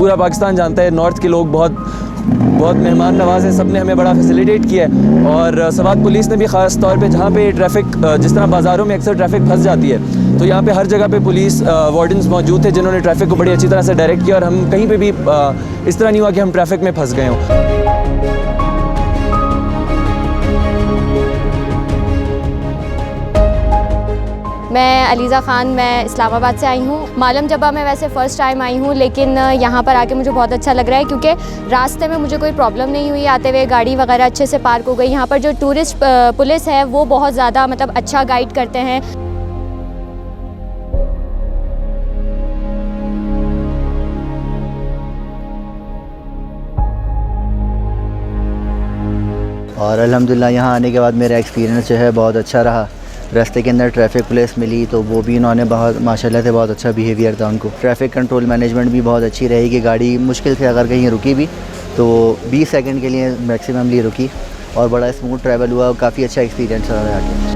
पूरा पाकिस्तान जानता है, नॉर्थ के लोग बहुत मेहमान नवाज हैं, सब ने हमें बड़ा फैसिलिटेट किया है। और सवात पुलिस ने भी ख़ास तौर पे जहाँ पे ट्रैफिक, जिस तरह बाज़ारों में अक्सर ट्रैफिक फंस जाती है, तो यहाँ पे हर जगह पे पुलिस वार्डन्स मौजूद थे जिन्होंने ट्रैफिक को बड़ी अच्छी तरह से डायरेक्ट किया और हम कहीं पे भी इस तरह नहीं हुआ कि हम ट्रैफिक में फंस गए हों। मैं अलीज़ा ख़ान, मैं इस्लामाबाद से आई हूँ। मालम जब्बा में वैसे फ़र्स्ट टाइम आई हूँ, लेकिन यहाँ पर आके मुझे बहुत अच्छा लग रहा है क्योंकि रास्ते में मुझे कोई प्रॉब्लम नहीं हुई, आते हुए गाड़ी वगैरह अच्छे से पार्क हो गई। यहाँ पर जो टूरिस्ट पुलिस है वो बहुत ज़्यादा मतलब अच्छा गाइड करते हैं। और अल्हम्दुलिल्लाह यहाँ आने के बाद मेरा एक्सपीरियंस जो है बहुत अच्छा रहा। रास्ते के अंदर ट्रैफिक पुलिस मिली तो वो भी इन्होंने बहुत माशाल्लाह से बहुत अच्छा बिहेवियर था उनको। ट्रैफिक कंट्रोल मैनेजमेंट भी बहुत अच्छी रही कि गाड़ी मुश्किल से अगर कहीं रुकी भी तो 20 सेकंड के लिए मैक्सिममली रुकी और बड़ा स्मूथ ट्रैवल हुआ। काफ़ी अच्छा एक्सपीरियंस रहा यहाँ के।